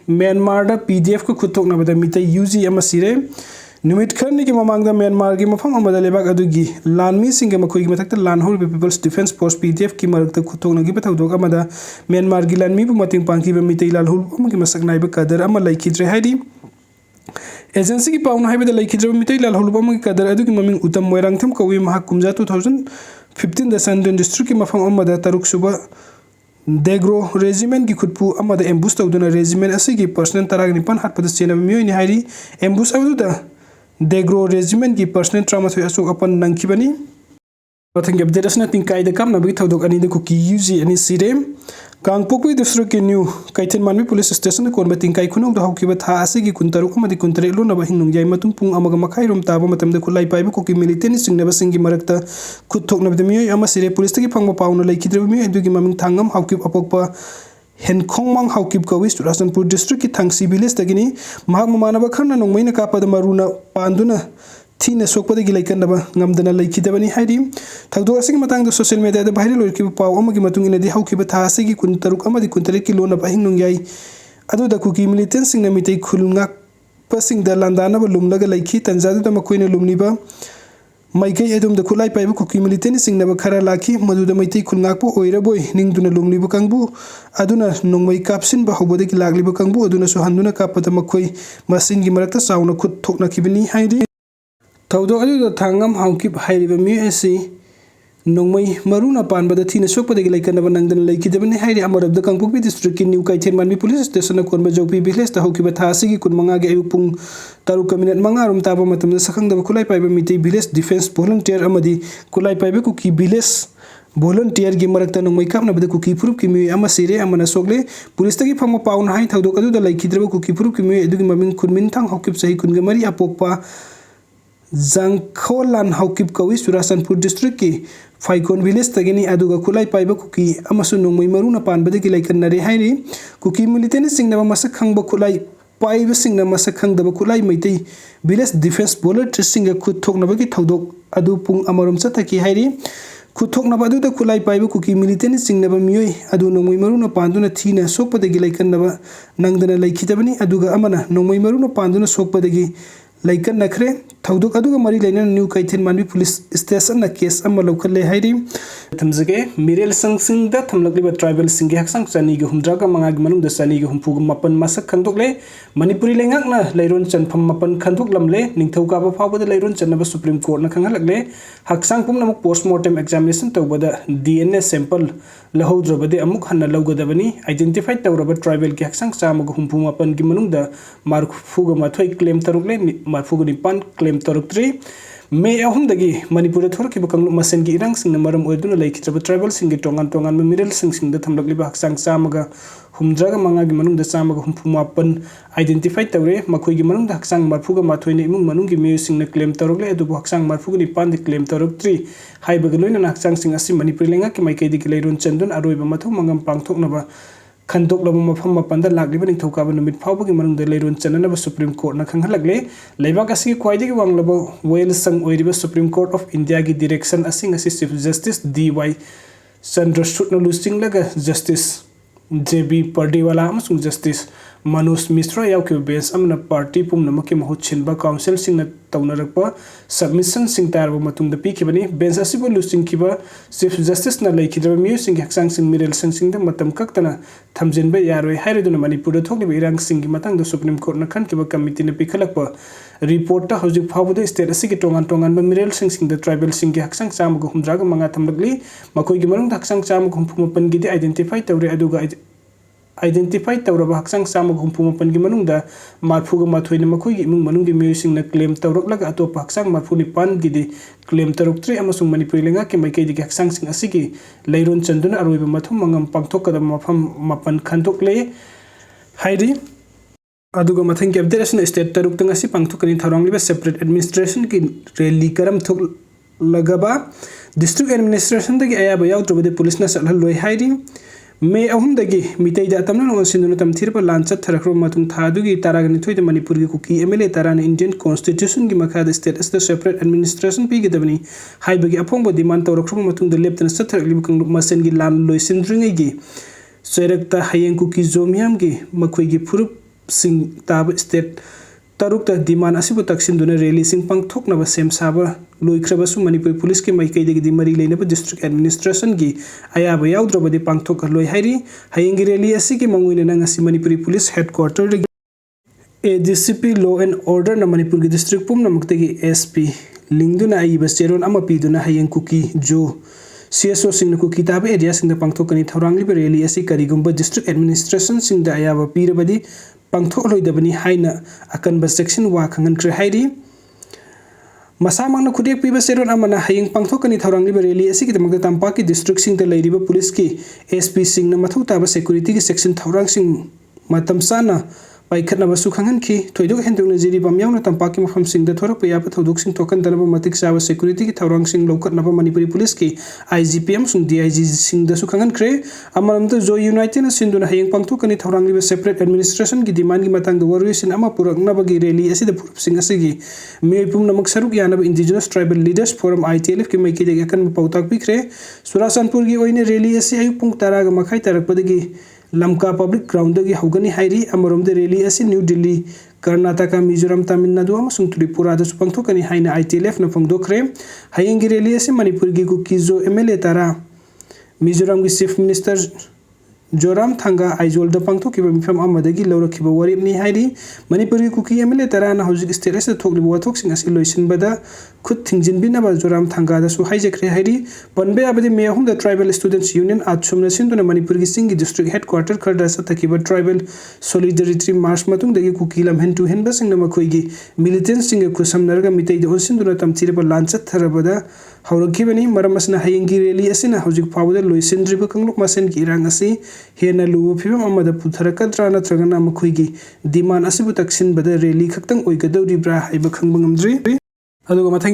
Myanmar PDF को खुद थोकनाबदा मीतै UG अमा सिरे नुमित खरनी की ममांगदा म्यांमार की मफम अमदा लेबाक अदुगी लानमी सिंगे मखोई मथक्ता लान Horiba peoples defence force PDF की मरकता खुद थोकनागी थौदोक अमदा म्यांमार की लानमी बु मतिंग पांकीबा मीतै लालहुल अमगी मसक नाइबा कदर अमा लैखिद्रे हाइदी एजेंसी की पाउना हाइबदा लैखिद्रे मीतै लालहुल अमगी कदर अदुगी ममिंग उतम मोइरांगथम कौई महा कुमजा 2015 दा संदन डिस्ट्रिक्ट की मफम अमदा तरुक सुबा देग्रो रेजिमेंट की खुदपू अमदा एम्बुस तौदुना रेजिमेंट असिगी पर्सनल तराग निपान हाटपदा सेना मियोइनि हाइरी एम्बुस अबदुदा देग्रो रेजिमेंट की पर्सनल ट्रामाथोय अशोक अपन नंखिबनी मथंग अपडेट असना तिंकाइदा कामनाबगी थौदोक अनिदा कुकी यूजी अनि सिरे कांगपोकवी डिस्ट्रिक्ट की न्यू कैथन मानमी पुलिस स्टेशन कोनबा तिंकाइ खुनोंग हौकिबा था असिगी कुंतरुक अमदि कुंतरे लोनबा हिंनुंग याइ मतुंग पुंग अमगा मखाइ रोम ताबा मतमदा खुलाई पाइबा कुकी मिलिटेंट सिंगनबा सिंगी मरकता खुद थोकनबदा मियोइ अमा सिरे पुलिस तगी फंगबा पाउना लैखिद्रबा मियोइ अदुगी ममिंग थांगम हौकिब अपोकपा हेनखोंगमांग हौकिब कवि चुराचंदपुर डिस्ट्रिक्ट की थांगसी विलेज तगिनी महाग ममानबा खरना नोंमैना कापदा मरुना पांदुना थीना सोकपदगी लैकनबा ngамदना लैखिदबनी हाइदी थौदोक असिगी मतंग सोशल मीडिया दा भाइरल ओइरकिबा पाउ अमगी मतुंग इनदि हौकिबा था असिगी कुंतरुक अमदि कुंतरे की लोनबा हिंनुंग याइ अदुदा कुकी मिलिटेंट सिंगना मितै खुलुंगा पसिंगदा लांदानबा लुमलगा लैखि तंजादुदा मखोइना लुमलिबा माइकै एदुमदा खुलाई पाइबा कुकी मिलिटेंट सिंगनबा खरा लाखि मदुदा मैतै खुलंगाकपो ओइरबोय निंगदुना लुमलिबा कांगबु अदुना नोंमै कापसिनबा हौबदगी लागलिबा कांगबु अदुना सुहान्दुना कापदा मखोइ मसिनगी मरकता चाउना खुद थोकनाखिबनी हाइदी थौदोक अदुदा थांगम हौकिब हाइरिबा मी एसी नोंमै मरुना पानबदा थीना सोकपदगी लैकनबा नंगदना लैखिदबनी हाइरि अमरबदा कांगपोकपी डिस्ट्रिक्ट की न्यू कैथेन मानमी पुलिस स्टेशन कोनबा जौपी विलेज ता हौकिबा था असिगी 15 गे अयुक पुंग 3:05 रोम ताबा मतमदा सखंगदबा खुलाई पाइबा मितै विलेज डिफेंस वॉलंटियर अमदि खुलाई पाइबा कुकी विलेज वॉलंटियर की मरकता नोंमै कापनबदा कुकी फुरुप की मियोइ अमा सिरे अमना सोकले पुलिस तगी फंगबा पाउना हाइ थौदोक अदुदा लैखिद्रबा कुकी फुरुप की मियोइ अदुगी ममिंग खुनमिन थांग हौकिब सही 19 अपोकपा जंगखोलान हौकिब कवि चुराचंदपुर डिस्ट्रिक्ट की फाइकोन विलेज तगिनी अदुगा खुलाई पाइबा कुकी अमसु नोंमै मरुना पानबदगी लैकनरे हाइरि कुकी मिलिटेंट सिंगनबा मसक खंगबा खुलाई पाइबा सिंगना मसक खंगदबा खुलाई मैतै विलेज डिफेंस वॉलंटियर सिंगा खुद थोकनबगी थौदोक अदु पुंग अमरोम चथकी हाइरि खुद थोकनबा अदुदा खुलाई पाइबा कुकी मिलिटेंट सिंगनबा मियोइ अदु नोंमै मरुना पांदुना थीना सोकपदगी लैकनबा नंगदना लैखिदबनी अदुगा अमना नोंमै मरुना पांदुना सोकपदगी लैकन नखरे थौदोक अदुगा मरी लैना न्यू कैथेन मानवी पुलिस स्टेशन ना केस अमा लौखले हाइरि थमजगे मिरेल संगसिंग दा थमलगलिबा ट्राइबल सिंगे हक्संग चनी गे हुमद्रागा मंगाग मनुंग दा चनी गे हुमफुग मापन मसक खंदोकले मणिपुरी लेंगाकना लैरोन चनफम मापन खंदोकलमले निंगथौकाबा फावबदा लैरोन चनबा सुप्रीम कोर्ट ना खंगलगले हक्संग पुमनमक पोस्टमार्टम एग्जामिनेशन तौबदा डीएनए सैंपल लहौद्रबदे अमुक हन्ना लौगदबनी आइडेंटिफाई तौरबा ट्राइबल की हक्संग चामग हुमफु मापन की मनुंगदा मारफुग माथोय क्लेम तरुकले मारफुग निपान क्लेम तरुक्त्री मे अहुमदगी मणिपुर थोरकिबा कांगलु मसेन की इरांग सिंगना मरम ओइदुना लैखित्रबा ट्राइबल सिंगी टोंगान टोंगान मिरेल सिंगसिंगदा थमलगलिबा हक्संग चामगा हुमद्रागा मंगागी मनुंगदा चामगा हुमफु मापन आइडेंटिफाई तौरे मखोइगी मनुंगदा हक्संग मारफुगा माथोयने इमुंग मनुंगी मियोसिंगना क्लेम तरुकले अदुबु हक्संग मारफुगा निपान क्लेम तरुक्त्री हाइबगा लोइना हक्संग सिंग असि मणिपुर लेंगा की माइकैदगी लैरोन चंदुन अरोइबा मथौ मंगम पांगथोकनबा खंदोकलबा मफम मपनदा लागिबा निंगथौकाबा नुमित फावबगी मनुंगदा लैरोन चननबा सुप्रीम कोर्ट ना खंगहलगले लैबाक असि क्वाइदगी वांगलबा वेल संग ओइरिबा सुप्रीम कोर्ट ऑफ इंडिया की डायरेक्शन असिंग असि चीफ जस्टिस डी.वाई. चंद्रचूड़ लुचिंगलगा जस्टिस जे.बी. पर्डीवाला अमसुंग जस्टिस मनोज मिश्रा यावकिबा बेंच अमना पार्टी पुमनमकी महूत छिनबा काउंसिल सिंगना तौनरकपा सबमिशन सिंग तारबा मतुंगदा पीखिबनी बेंच असिबो लुचिंगखिबा चीफ जस्टिस ना लैखिद्रबा मियोसिंग हक्संग सिंग मिरेल संगसिंगदा मतम कक्तना थमजिनबा यारोय हाइरदुना मणिपुरदा थोकलिबा इरांग सिंगी मतंगदा सुप्रीम कोर्ट ना खनखिबा कमिटीना पिखलकपा रिपोर्ट ता हौजिक फावबदा स्टेट असिगी टोंगान टोंगानबा मिरेल संगसिंगदा ट्राइबल सिंगी हक्संग चामगा हुमद्रागा मंगा थमलगली मखोइगी मनुंगदा हक्संग चामगा हुमफुमपनगिदि आइडेंटिफाई तौरे अदुगा आइडेंटिफाई तौरबा हक्संग चामगा हुमफुमपनगी मनुंगदा मारफुगा माथोइना मखोइगी इमुंग मनुंगी मियोसिंगना क्लेम तौरकलगा अतोपा हक्संग मारफु निपानगिदि क्लेम तरुक्त्री अमसुंग मणिपुरी लेंगा की माइकैदगी हक्संग सिंग असिगी लैरोन चंदुना अरोइबा मथौ मंगम पांगथोकदबा मफम मापन खंदोकले हाइरि अदुगा मथंग की अपडेट असना स्टेट तरुक्तंग असि पांगथोकनि थौरांगलिबा सेपरेट एडमिनिस्ट्रेशन की रैली करम थोक लगबा डिस्ट्रिक्ट एडमिनिस्ट्रेशन दगी अयाबा याउद्रबदे पुलिस ना सलहलोय हाइरि मे अहुमदगी मितैदा तमना नोसिन्दुना तमथिरबा लान चथरख्रो मतुंग थादुगी तारागनि थोइदा मणिपुर की कुकी एमएलए तारान इंडियन कॉन्स्टिट्यूशन की मखादा स्टेट अस सेपरेट एडमिनिस्ट्रेशन पीगदबनी हाइबगी अफोंबो डिमांड तौरख्रो मतुंग लेप्तना चथरलिब कंगलु मसेन की लान लोइसिनद्रिंगैगी सोइरक्ता हायें कुकी जोमियाम की मखोइगी फुरुप सिंग ताब स्टेट तरुक डिमांड असिबु तक्सिंदुना रैली सिंग पांगथोकनबा सेम साबा लोइख्रबसु मणिपुर पुलिस के माइकैदगी मरी लेनबा डिस्ट्रिक्ट एडमिनिस्ट्रेशन की अयाबा याउद्रबदि पांगथोकलोय हाइरि हायंगी रैली असि के मंगुइना नंगसि Manipuri police headquarter ADCP law and order न मणिपुर की डिस्ट्रिक्ट पुमनमक्तगी एसपी लिंगदुना आइबा चेरोन अमा पीदुना हायंग कुकी जो CSO सिंह कुकी ताब एरिया सिंह पांगथोकनी थौरांगलिबा रैली असि करिगुंबा डिस्ट्रिक्ट एडमिनिस्ट्रेशन सिंह अयाबा पीरबदि पांगथोकलोइदबनि हाइना अकनबा सेक्शन वा खंगनख्रे हाइरि मसामंगना खुदेक पीबा सेरोन अमना हायंग पांगथोकनी थौरांगलिबा रैली असि किदमक तांपाकी डिस्ट्रिक्ट सिंह लैरिबा पुलिस की एसपी सिंह मथौ ताबा सेक्यूरिटी की सेक्शन थौरांग सिंह मतम साना पाइखनबसु खंगनखि थोइदोक हेंदोकना जिरिबा म्यावना तांपाकी मफम सिंह थोरक याबा थौदोक सिंह थोकन दनबा मतिक साबा सेक्यूरिटी की थौरांग सिंह लौकतनबा मणिपुरी पुलिस की IGP अमसुंग DIG सिंह दसु खंगनख्रे अमरमत जो यूनाइटेड सिंधुना हायंग पांगथोकनी थौरांगलिबा सेपरेट एडमिनिस्ट्रेशन की डिमांड की मतंग वरवेसिन अमा पुरकनबगी रैली असिद पुरप सिंह असigi मियपुम नमक सरुक यानब indigenous tribal leaders forum ITLF की माइकेदे अकन पौताक पिखरे सुरासनपुर की ओइने रैली असि अयुक पुंग 10 गा मखाई तरकपदगी लमका पब्लिक ग्राउंड की हौगनी हाइरी अमरोमदे रैली असि न्यू दिल्ली कर्नाटका मिजोरम तमिलनाडु अमसुंग त्रिपुरा दसु पांगथोकनी हाइना ITLF न फोंगदोखरे हायंगी रैली असि मणिपुर की कुकी जो MLA तारा मिजोरम की चीफ मिनिस्टर जोराम थांगा आइजोल पांगथोकिबा मिफम अमदगी लौरखिबा वरिबनी हाइरी मणिपुर की कुकी MLA तारा न हौजिक स्टेट असे थोकलिबा वाथोकसिंग असि लोइसिनबदा खुद थिंजिनबिनाबा जोराम थांगा दसु हाइजेक्रे हाइरी पनबे आबदि मेहुंग द ट्राइबल स्टूडेंट्स यूनियन आचुमना सिंधुना मणिपुर की सिंग डिस्ट्रिक्ट हेडक्वार्टर खरदा सतकिबा ट्राइबल सोलिडरिटी मार्च मतुंगदगी कुकी लमहेन टू हेन बसिंग मखोइगी मिलिटेंट्स सिंग खुसमनरगा मितै द ओसिंदुना तमथिरबा लांचत थरबदा हौरखिबनी मरम असना हायंगी रैली असिना हौजिक फावदा लोइसिनद्रिबा कंगलुक मसेन की इरांग असि हेना लुबु फिबम अमदा पुथरकद्रा नत्रगना मखोइगी डिमांड असिबु तक्सिनबदा रैली खक्तंग ओइगदौरिब्रा हाइबा खंगबंगमद्रि अदुगा मथंग